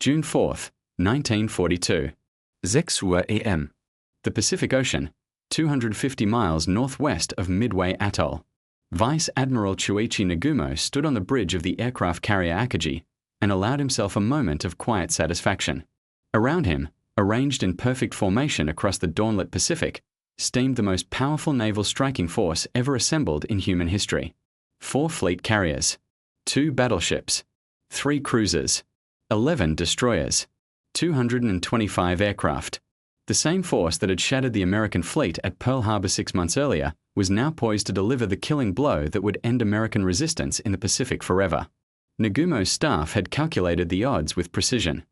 June 4, 1942. 6 Uhr AM. The Pacific Ocean, 250 miles northwest of Midway Atoll. Vice Admiral Chuichi Nagumo stood on the bridge of the aircraft carrier Akagi and allowed himself a moment of quiet satisfaction. Around him, arranged in perfect formation across the dawnlit Pacific, steamed the most powerful naval striking force ever assembled in human history. 4 fleet carriers, 2 battleships, 3 cruisers, 11 destroyers, 225 aircraft. The same force that had shattered the American fleet at Pearl Harbor 6 months earlier was now poised to deliver the killing blow that would end American resistance in the Pacific forever. Nagumo's staff had calculated the odds with precision.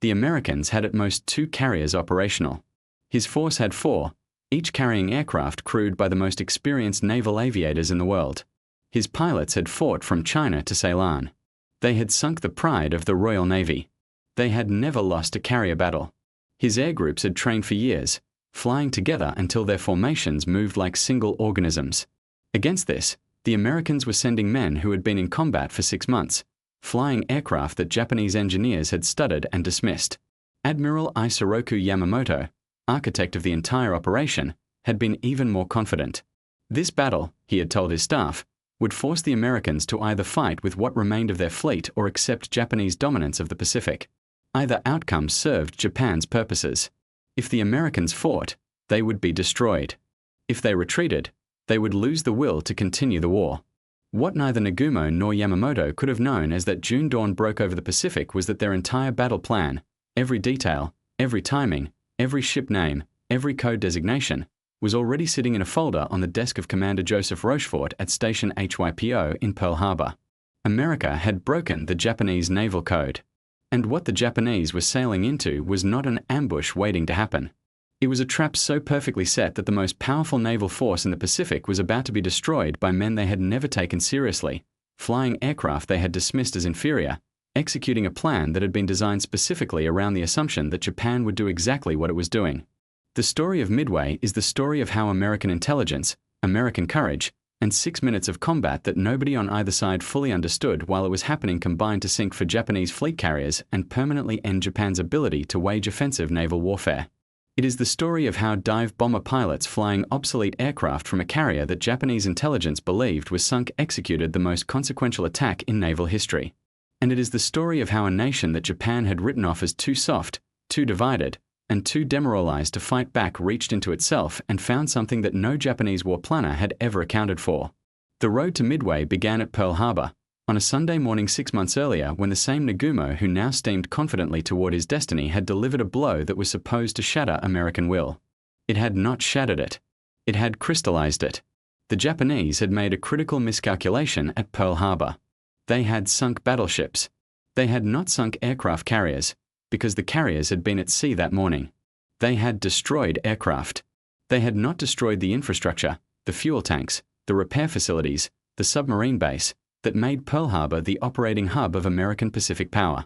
The Americans had at most 2 carriers operational. His force had 4, each carrying aircraft crewed by the most experienced naval aviators in the world. His pilots had fought from China to Ceylon. They had sunk the pride of the Royal Navy. They had never lost a carrier battle. His air groups had trained for years, flying together until their formations moved like single organisms. Against this, the Americans were sending men who had been in combat for 6 months, flying aircraft that Japanese engineers had studied and dismissed. Admiral Isoroku Yamamoto, architect of the entire operation, had been even more confident. This battle, he had told his staff, would force the Americans to either fight with what remained of their fleet or accept Japanese dominance of the Pacific. Either outcome served Japan's purposes. If the Americans fought, they would be destroyed. If they retreated, they would lose the will to continue the war. What neither Nagumo nor Yamamoto could have known as that June dawn broke over the Pacific was that their entire battle plan, every detail, every timing, every ship name, every code designation, was already sitting in a folder on the desk of Commander Joseph Rochefort at Station HYPO in Pearl Harbor. America had broken the Japanese naval code. And what the Japanese were sailing into was not an ambush waiting to happen. It was a trap so perfectly set that the most powerful naval force in the Pacific was about to be destroyed by men they had never taken seriously, flying aircraft they had dismissed as inferior, executing a plan that had been designed specifically around the assumption that Japan would do exactly what it was doing. The story of Midway is the story of how American intelligence, American courage, and 6 minutes of combat that nobody on either side fully understood while it was happening combined to sink for Japanese fleet carriers and permanently end Japan's ability to wage offensive naval warfare. It is the story of how dive bomber pilots flying obsolete aircraft from a carrier that Japanese intelligence believed was sunk executed the most consequential attack in naval history. And it is the story of how a nation that Japan had written off as too soft, too divided, and too demoralized to fight back reached into itself and found something that no Japanese war planner had ever accounted for. The road to Midway began at Pearl Harbor, on a Sunday morning 6 months earlier when the same Nagumo who now steamed confidently toward his destiny had delivered a blow that was supposed to shatter American will. It had not shattered it. It had crystallized it. The Japanese had made a critical miscalculation at Pearl Harbor. They had sunk battleships. They had not sunk aircraft carriers, because the carriers had been at sea that morning. They had destroyed aircraft. They had not destroyed the infrastructure, the fuel tanks, the repair facilities, the submarine base, that made Pearl Harbor the operating hub of American Pacific power.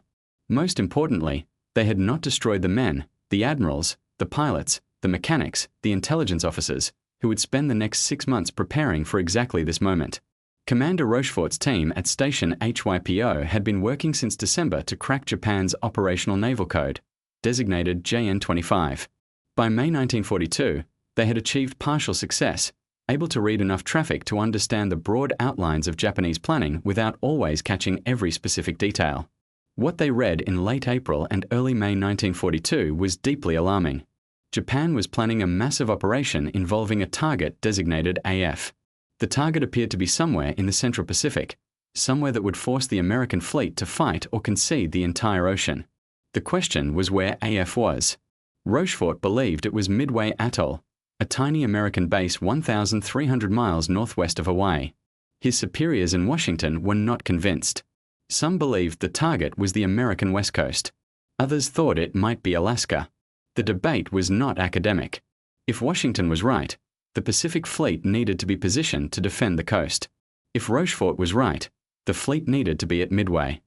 Most importantly, they had not destroyed the men, the admirals, the pilots, the mechanics, the intelligence officers, who would spend the next 6 months preparing for exactly this moment. Commander Rochefort's team at Station HYPO had been working since December to crack Japan's operational naval code, designated JN-25. By May 1942, they had achieved partial success, able to read enough traffic to understand the broad outlines of Japanese planning without always catching every specific detail. What they read in late April and early May 1942 was deeply alarming. Japan was planning a massive operation involving a target designated AF. The target appeared to be somewhere in the Central Pacific, somewhere that would force the American fleet to fight or concede the entire ocean. The question was where AF was. Rochefort believed it was Midway Atoll, a tiny American base 1,300 miles northwest of Hawaii. His superiors in Washington were not convinced. Some believed the target was the American West Coast. Others thought it might be Alaska. The debate was not academic. If Washington was right, the Pacific Fleet needed to be positioned to defend the coast. If Rochefort was right, the fleet needed to be at Midway.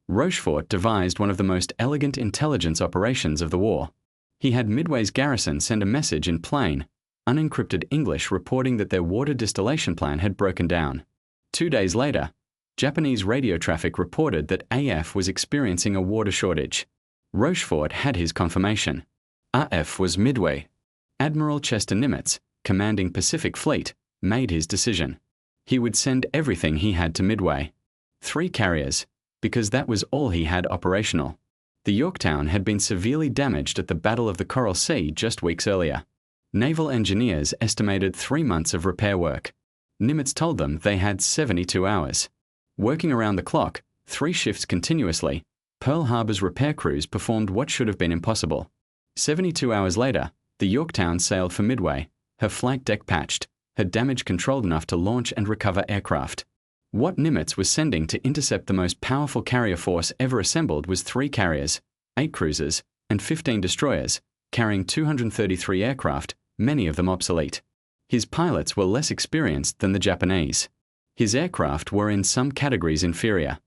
Rochefort devised one of the most elegant intelligence operations of the war. He had Midway's garrison send a message in plain, unencrypted English reporting that their water distillation plant had broken down. 2 days later, Japanese radio traffic reported that AF was experiencing a water shortage. Rochefort had his confirmation. RF was Midway. Admiral Chester Nimitz, commanding Pacific Fleet, made his decision. He would send everything he had to Midway. 3 carriers, because that was all he had operational. The Yorktown had been severely damaged at the Battle of the Coral Sea just weeks earlier. Naval engineers estimated 3 months of repair work. Nimitz told them they had 72 hours. Working around the clock, 3 shifts continuously, Pearl Harbor's repair crews performed what should have been impossible. 72 hours later, the Yorktown sailed for Midway, her flight deck patched, her damage controlled enough to launch and recover aircraft. What Nimitz was sending to intercept the most powerful carrier force ever assembled was 3 carriers, 8 cruisers, and 15 destroyers, carrying 233 aircraft, many of them obsolete. His pilots were less experienced than the Japanese. His aircraft were in some categories inferior.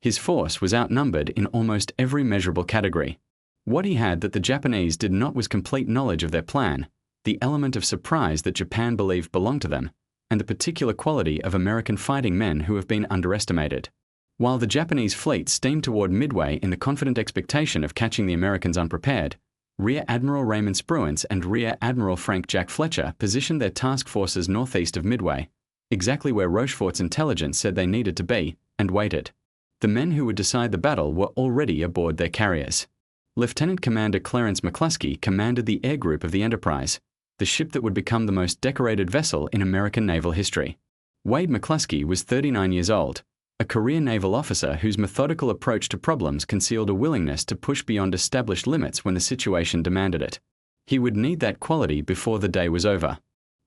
His force was outnumbered in almost every measurable category. What he had that the Japanese did not was complete knowledge of their plan, the element of surprise that Japan believed belonged to them, and the particular quality of American fighting men who have been underestimated. While the Japanese fleet steamed toward Midway in the confident expectation of catching the Americans unprepared, Rear Admiral Raymond Spruance and Rear Admiral Frank Jack Fletcher positioned their task forces northeast of Midway, exactly where Rochefort's intelligence said they needed to be, and waited. The men who would decide the battle were already aboard their carriers. Lieutenant Commander Clarence McClusky commanded the air group of the Enterprise, the ship that would become the most decorated vessel in American naval history. Wade McClusky was 39 years old, a career naval officer whose methodical approach to problems concealed a willingness to push beyond established limits when the situation demanded it. He would need that quality before the day was over.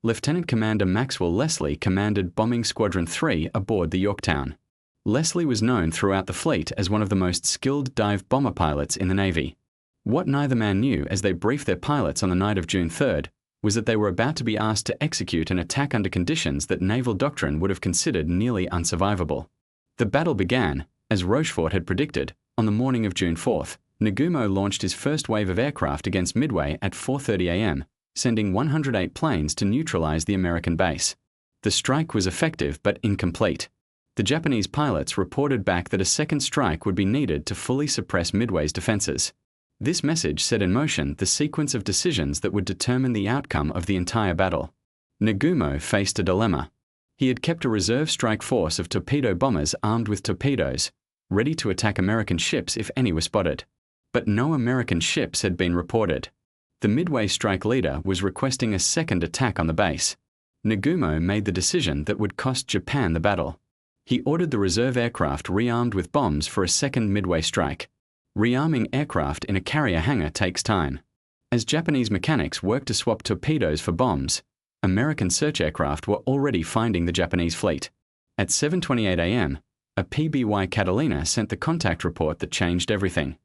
Lieutenant Commander Maxwell Leslie commanded Bombing Squadron 3 aboard the Yorktown. Leslie was known throughout the fleet as one of the most skilled dive bomber pilots in the Navy. What neither man knew as they briefed their pilots on the night of June 3rd was that they were about to be asked to execute an attack under conditions that naval doctrine would have considered nearly unsurvivable. The battle began, as Rochefort had predicted, on the morning of June 4th. Nagumo launched his first wave of aircraft against Midway at 4:30 a.m., sending 108 planes to neutralize the American base. The strike was effective but incomplete. The Japanese pilots reported back that a second strike would be needed to fully suppress Midway's defenses. This message set in motion the sequence of decisions that would determine the outcome of the entire battle. Nagumo faced a dilemma. He had kept a reserve strike force of torpedo bombers armed with torpedoes, ready to attack American ships if any were spotted. But no American ships had been reported. The Midway strike leader was requesting a second attack on the base. Nagumo made the decision that would cost Japan the battle. He ordered the reserve aircraft rearmed with bombs for a second Midway strike. Rearming aircraft in a carrier hangar takes time. As Japanese mechanics worked to swap torpedoes for bombs, American search aircraft were already finding the Japanese fleet. At 7:28 a.m., a PBY Catalina sent the contact report that changed everything.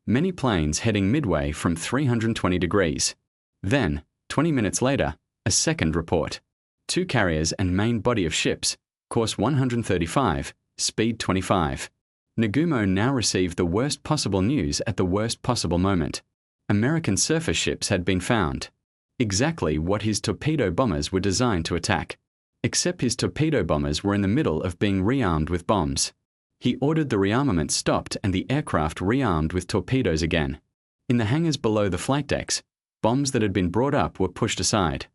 Many planes heading Midway from 320 degrees. Then, 20 minutes later, a second report. 2 carriers and main body of ships, course 135, speed 25. Nagumo now received the worst possible news at the worst possible moment. American surface ships had been found. Exactly what his torpedo bombers were designed to attack. Except his torpedo bombers were in the middle of being rearmed with bombs. He ordered the rearmament stopped and the aircraft rearmed with torpedoes again. In the hangars below the flight decks, bombs that had been brought up were pushed aside.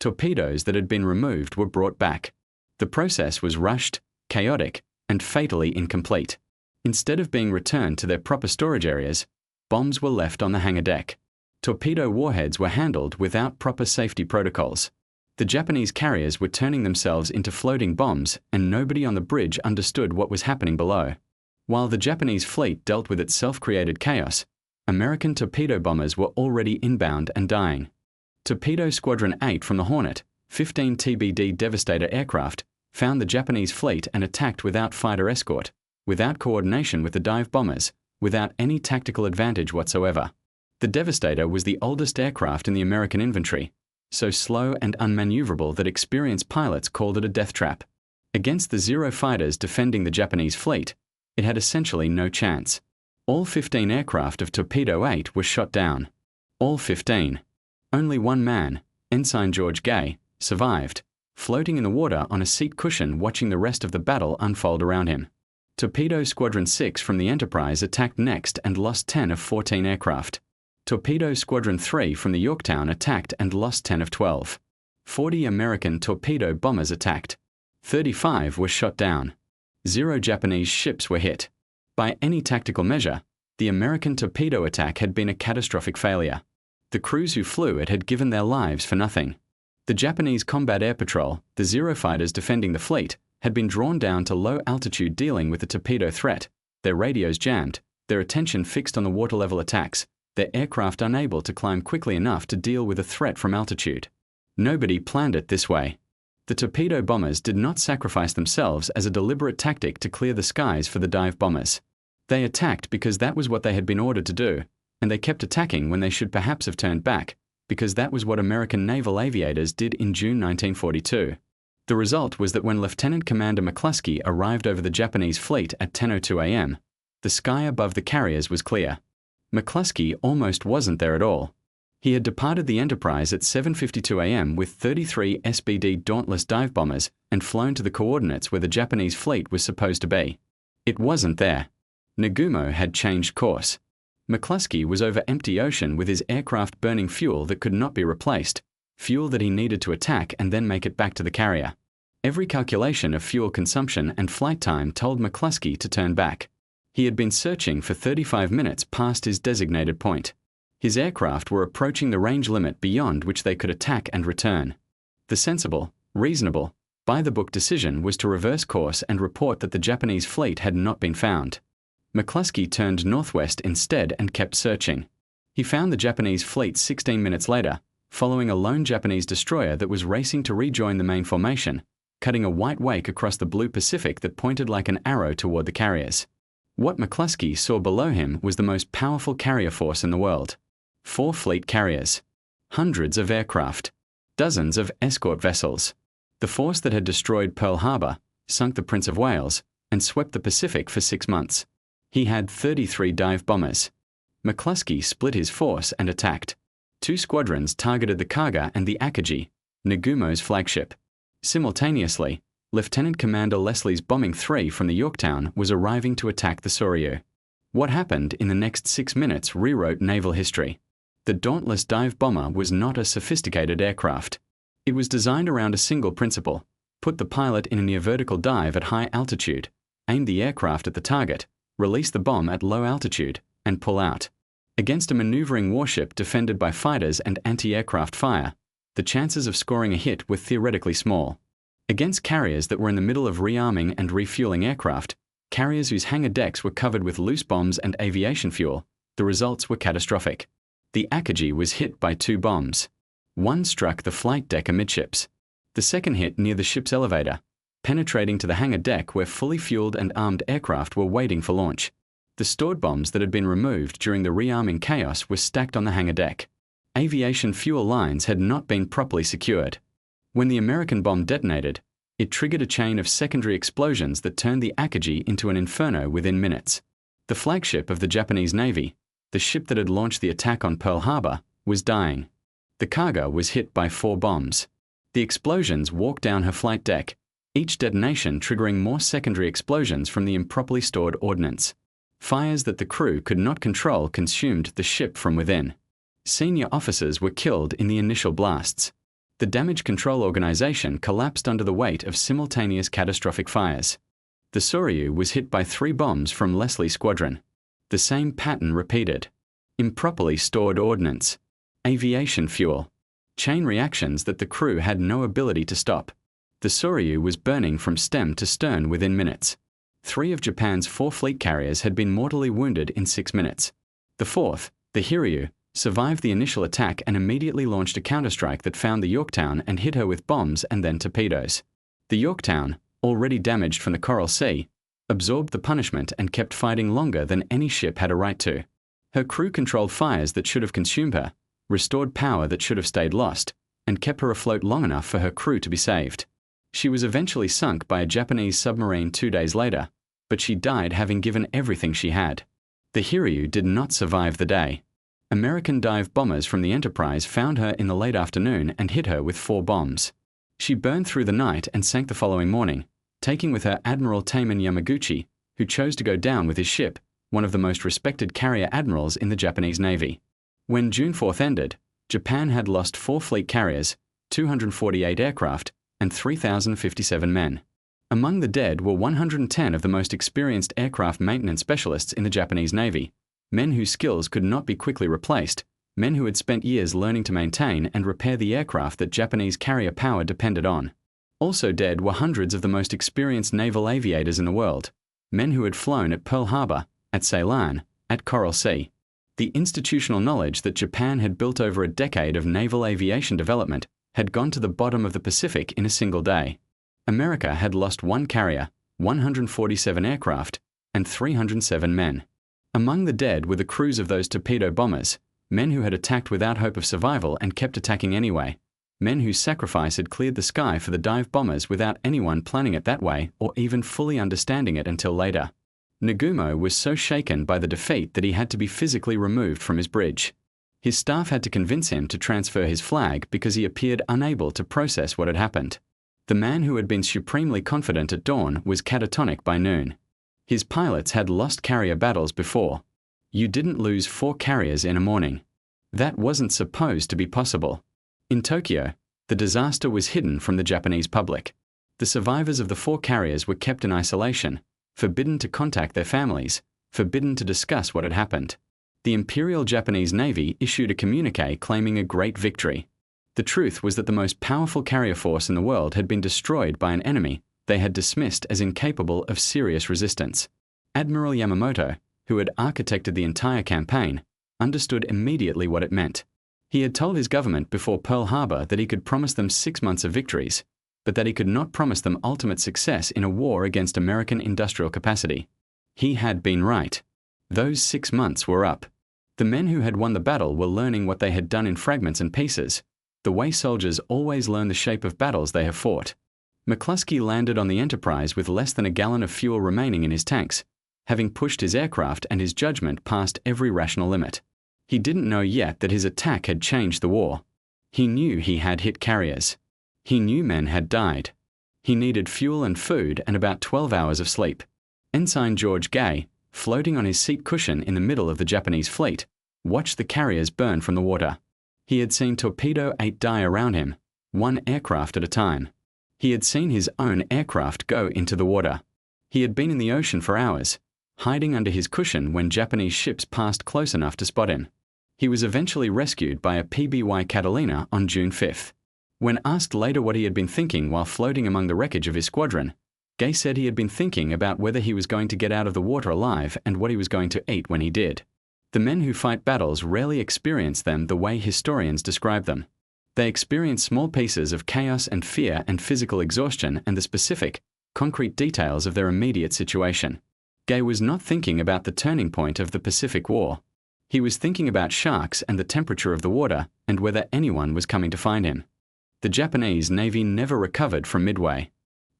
Torpedoes that had been removed were brought back. The process was rushed, chaotic, and fatally incomplete. Instead of being returned to their proper storage areas, bombs were left on the hangar deck. Torpedo warheads were handled without proper safety protocols. The Japanese carriers were turning themselves into floating bombs, and nobody on the bridge understood what was happening below. While the Japanese fleet dealt with its self-created chaos, American torpedo bombers were already inbound and dying. Torpedo Squadron 8 from the Hornet, 15 TBD Devastator aircraft, found the Japanese fleet and attacked without fighter escort, without coordination with the dive bombers, without any tactical advantage whatsoever. The Devastator was the oldest aircraft in the American inventory, so slow and unmaneuverable that experienced pilots called it a death trap. Against the Zero fighters defending the Japanese fleet, it had essentially no chance. All 15 aircraft of Torpedo 8 were shot down. All 15. Only one man, Ensign George Gay, survived, floating in the water on a seat cushion watching the rest of the battle unfold around him. Torpedo Squadron 6 from the Enterprise attacked next and lost 10 of 14 aircraft. Torpedo Squadron 3 from the Yorktown attacked and lost 10 of 12. 40 American torpedo bombers attacked. 35 were shot down. 0 Japanese ships were hit. By any tactical measure, the American torpedo attack had been a catastrophic failure. The crews who flew it had given their lives for nothing. The Japanese Combat Air Patrol, the Zero fighters defending the fleet, had been drawn down to low altitude dealing with the torpedo threat, their radios jammed, their attention fixed on the water-level attacks, their aircraft unable to climb quickly enough to deal with a threat from altitude. Nobody planned it this way. The torpedo bombers did not sacrifice themselves as a deliberate tactic to clear the skies for the dive bombers. They attacked because that was what they had been ordered to do, and they kept attacking when they should perhaps have turned back, because that was what American naval aviators did in June 1942. The result was that when Lieutenant Commander McClusky arrived over the Japanese fleet at 10:02 a.m., the sky above the carriers was clear. McClusky almost wasn't there at all. He had departed the Enterprise at 7:52 a.m. with 33 SBD Dauntless dive bombers and flown to the coordinates where the Japanese fleet was supposed to be. It wasn't there. Nagumo had changed course. McClusky was over empty ocean with his aircraft burning fuel that could not be replaced, fuel that he needed to attack and then make it back to the carrier. Every calculation of fuel consumption and flight time told McClusky to turn back. He had been searching for 35 minutes past his designated point. His aircraft were approaching the range limit beyond which they could attack and return. The sensible, reasonable, by-the-book decision was to reverse course and report that the Japanese fleet had not been found. McClusky turned northwest instead and kept searching. He found the Japanese fleet 16 minutes later, following a lone Japanese destroyer that was racing to rejoin the main formation, cutting a white wake across the blue Pacific that pointed like an arrow toward the carriers. What McClusky saw below him was the most powerful carrier force in the world. 4 fleet carriers. Hundreds of aircraft. Dozens of escort vessels. The force that had destroyed Pearl Harbor, sunk the Prince of Wales, and swept the Pacific for 6 months. He had 33 dive bombers. McClusky split his force and attacked. 2 squadrons targeted the Kaga and the Akagi, Nagumo's flagship. Simultaneously, Lieutenant Commander Leslie's Bombing 3 from the Yorktown was arriving to attack the Soryu. What happened in the next 6 minutes rewrote naval history. The Dauntless dive bomber was not a sophisticated aircraft. It was designed around a single principle: put the pilot in a near-vertical dive at high altitude, aim the aircraft at the target, release the bomb at low altitude, and pull out. Against a maneuvering warship defended by fighters and anti-aircraft fire, the chances of scoring a hit were theoretically small. Against carriers that were in the middle of rearming and refueling aircraft, carriers whose hangar decks were covered with loose bombs and aviation fuel, the results were catastrophic. The Akagi was hit by 2 bombs. One struck the flight deck amidships. The second hit near the ship's elevator, penetrating to the hangar deck where fully fueled and armed aircraft were waiting for launch. The stored bombs that had been removed during the rearming chaos were stacked on the hangar deck. Aviation fuel lines had not been properly secured. When the American bomb detonated, it triggered a chain of secondary explosions that turned the Akagi into an inferno within minutes. The flagship of the Japanese Navy, the ship that had launched the attack on Pearl Harbor, was dying. The Kaga was hit by 4 bombs. The explosions walked down her flight deck, each detonation triggering more secondary explosions from the improperly stored ordnance. Fires that the crew could not control consumed the ship from within. Senior officers were killed in the initial blasts. The damage control organization collapsed under the weight of simultaneous catastrophic fires. The Soryu was hit by 3 bombs from Leslie's squadron. The same pattern repeated. Improperly stored ordnance. Aviation fuel. Chain reactions that the crew had no ability to stop. The Soryu was burning from stem to stern within minutes. 3 of Japan's 4 fleet carriers had been mortally wounded in 6 minutes. The 4th, the Hiryu, survived the initial attack and immediately launched a counterstrike that found the Yorktown and hit her with bombs and then torpedoes. The Yorktown, already damaged from the Coral Sea, absorbed the punishment and kept fighting longer than any ship had a right to. Her crew controlled fires that should have consumed her, restored power that should have stayed lost, and kept her afloat long enough for her crew to be saved. She was eventually sunk by a Japanese submarine 2 days later, but she died having given everything she had. The Hiryu did not survive the day. American dive bombers from the Enterprise found her in the late afternoon and hit her with 4 bombs. She burned through the night and sank the following morning, taking with her Admiral Yamamoto, who chose to go down with his ship, one of the most respected carrier admirals in the Japanese Navy. When June 4th ended, Japan had lost 4 fleet carriers, 248 aircraft, and 3,057 men. Among the dead were 110 of the most experienced aircraft maintenance specialists in the Japanese Navy, men whose skills could not be quickly replaced, men who had spent years learning to maintain and repair the aircraft that Japanese carrier power depended on. Also dead were hundreds of the most experienced naval aviators in the world, men who had flown at Pearl Harbor, at Ceylon, at Coral Sea. The institutional knowledge that Japan had built over a decade of naval aviation development had gone to the bottom of the Pacific in a single day. America had lost 1 carrier, 147 aircraft, and 307 men. Among the dead were the crews of those torpedo bombers, men who had attacked without hope of survival and kept attacking anyway, men whose sacrifice had cleared the sky for the dive bombers without anyone planning it that way or even fully understanding it until later. Nagumo was so shaken by the defeat that he had to be physically removed from his bridge. His staff had to convince him to transfer his flag because he appeared unable to process what had happened. The man who had been supremely confident at dawn was catatonic by noon. His pilots had lost carrier battles before. You didn't lose 4 carriers in a morning. That wasn't supposed to be possible. In Tokyo, the disaster was hidden from the Japanese public. The survivors of the 4 carriers were kept in isolation, forbidden to contact their families, forbidden to discuss what had happened. The Imperial Japanese Navy issued a communique claiming a great victory. The truth was that the most powerful carrier force in the world had been destroyed by an enemy they had dismissed as incapable of serious resistance. Admiral Yamamoto, who had architected the entire campaign, understood immediately what it meant. He had told his government before Pearl Harbor that he could promise them 6 months of victories, but that he could not promise them ultimate success in a war against American industrial capacity. He had been right. Those 6 months were up. The men who had won the battle were learning what they had done in fragments and pieces, the way soldiers always learn the shape of battles they have fought. McClusky landed on the Enterprise with less than a gallon of fuel remaining in his tanks, having pushed his aircraft and his judgment past every rational limit. He didn't know yet that his attack had changed the war. He knew he had hit carriers. He knew men had died. He needed fuel and food and about 12 hours of sleep. Ensign George Gay, floating on his seat cushion in the middle of the Japanese fleet, watched the carriers burn from the water. He had seen Torpedo 8 die around him, 1 aircraft at a time. He had seen his own aircraft go into the water. He had been in the ocean for hours, hiding under his cushion when Japanese ships passed close enough to spot him. He was eventually rescued by a PBY Catalina on June 5th. When asked later what he had been thinking while floating among the wreckage of his squadron, Gay said he had been thinking about whether he was going to get out of the water alive and what he was going to eat when he did. The men who fight battles rarely experience them the way historians describe them. They experience small pieces of chaos and fear and physical exhaustion and the specific, concrete details of their immediate situation. Gay was not thinking about the turning point of the Pacific War. He was thinking about sharks and the temperature of the water and whether anyone was coming to find him. The Japanese Navy never recovered from Midway.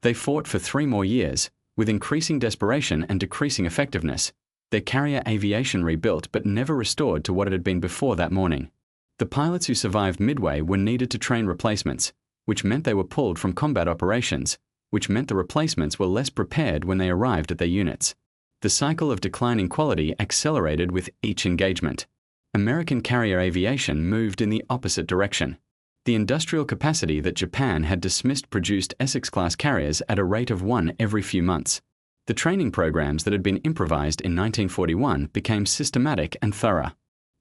They fought for 3 more years, with increasing desperation and decreasing effectiveness. Their carrier aviation rebuilt but never restored to what it had been before that morning. The pilots who survived Midway were needed to train replacements, which meant they were pulled from combat operations, which meant the replacements were less prepared when they arrived at their units. The cycle of declining quality accelerated with each engagement. American carrier aviation moved in the opposite direction. The industrial capacity that Japan had dismissed produced Essex-class carriers at a rate of 1 every few months. The training programs that had been improvised in 1941 became systematic and thorough.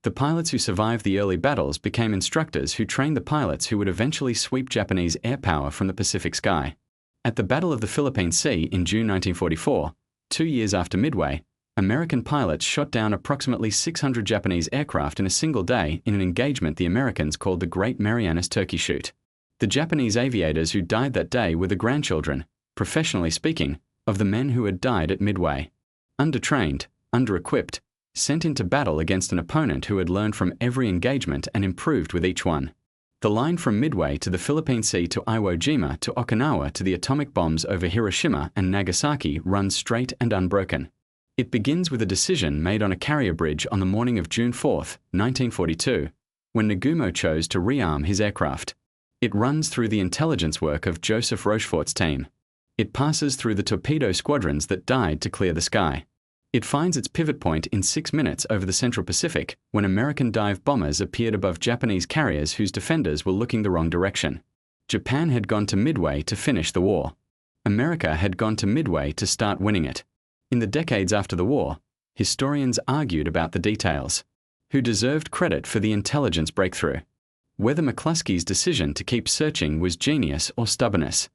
The pilots who survived the early battles became instructors who trained the pilots who would eventually sweep Japanese air power from the Pacific sky. At the Battle of the Philippine Sea in June 1944, 2 years after Midway, American pilots shot down approximately 600 Japanese aircraft in a single day in an engagement the Americans called the Great Marianas Turkey Shoot. The Japanese aviators who died that day were the grandchildren, professionally speaking, of the men who had died at Midway. Undertrained, under-equipped, sent into battle against an opponent who had learned from every engagement and improved with each one. The line from Midway to the Philippine Sea to Iwo Jima to Okinawa to the atomic bombs over Hiroshima and Nagasaki runs straight and unbroken. It begins with a decision made on a carrier bridge on the morning of June 4, 1942, when Nagumo chose to rearm his aircraft. It runs through the intelligence work of Joseph Rochefort's team. It passes through the torpedo squadrons that died to clear the sky. It finds its pivot point in 6 minutes over the Central Pacific when American dive bombers appeared above Japanese carriers whose defenders were looking the wrong direction. Japan had gone to Midway to finish the war. America had gone to Midway to start winning it. In the decades after the war, historians argued about the details. Who deserved credit for the intelligence breakthrough? Whether McClusky's decision to keep searching was genius or stubbornness.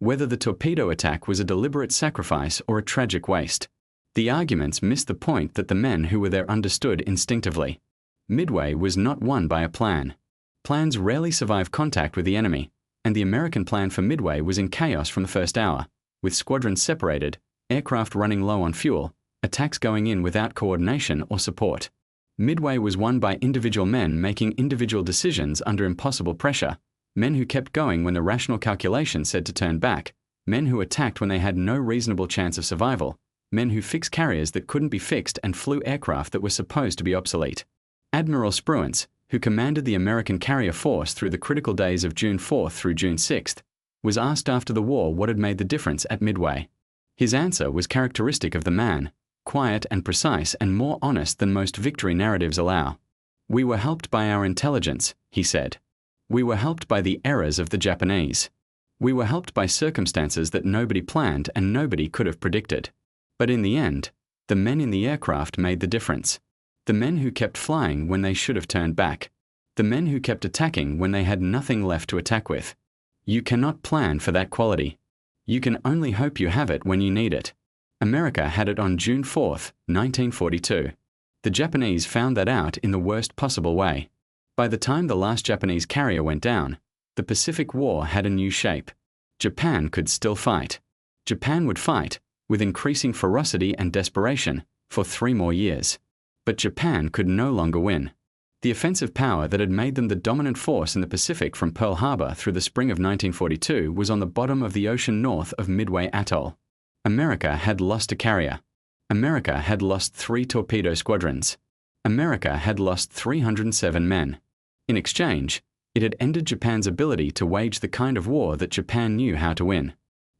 Whether the torpedo attack was a deliberate sacrifice or a tragic waste. The arguments missed the point that the men who were there understood instinctively. Midway was not won by a plan. Plans rarely survive contact with the enemy, and the American plan for Midway was in chaos from the first hour, with squadrons separated, aircraft running low on fuel, attacks going in without coordination or support. Midway was won by individual men making individual decisions under impossible pressure, men who kept going when the rational calculation said to turn back, men who attacked when they had no reasonable chance of survival, men who fixed carriers that couldn't be fixed and flew aircraft that were supposed to be obsolete. Admiral Spruance, who commanded the American carrier force through the critical days of June 4th through June 6th, was asked after the war what had made the difference at Midway. His answer was characteristic of the man, quiet and precise and more honest than most victory narratives allow. "We were helped by our intelligence," he said. "We were helped by the errors of the Japanese. We were helped by circumstances that nobody planned and nobody could have predicted. But in the end, the men in the aircraft made the difference. The men who kept flying when they should have turned back. The men who kept attacking when they had nothing left to attack with. You cannot plan for that quality. You can only hope you have it when you need it. America had it on June 4th, 1942. The Japanese found that out in the worst possible way. By the time the last Japanese carrier went down, the Pacific War had a new shape. Japan could still fight. Japan would fight, with increasing ferocity and desperation, for 3 more years. But Japan could no longer win. The offensive power that had made them the dominant force in the Pacific from Pearl Harbor through the spring of 1942 was on the bottom of the ocean north of Midway Atoll. America had lost a carrier. America had lost 3 torpedo squadrons. America had lost 307 men. In exchange, it had ended Japan's ability to wage the kind of war that Japan knew how to win.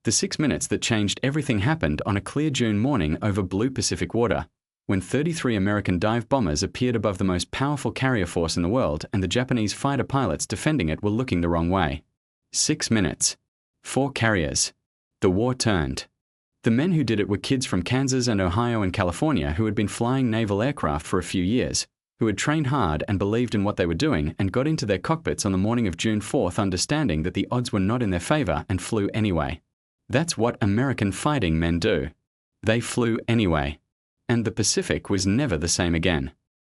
The 6 minutes that changed everything happened on a clear June morning over blue Pacific water, when 33 American dive bombers appeared above the most powerful carrier force in the world and the Japanese fighter pilots defending it were looking the wrong way. 6 minutes. 4 carriers. The war turned. The men who did it were kids from Kansas and Ohio and California who had been flying naval aircraft for a few years, who had trained hard and believed in what they were doing and got into their cockpits on the morning of June 4th understanding that the odds were not in their favor and flew anyway. That's what American fighting men do. They flew anyway. And the Pacific was never the same again.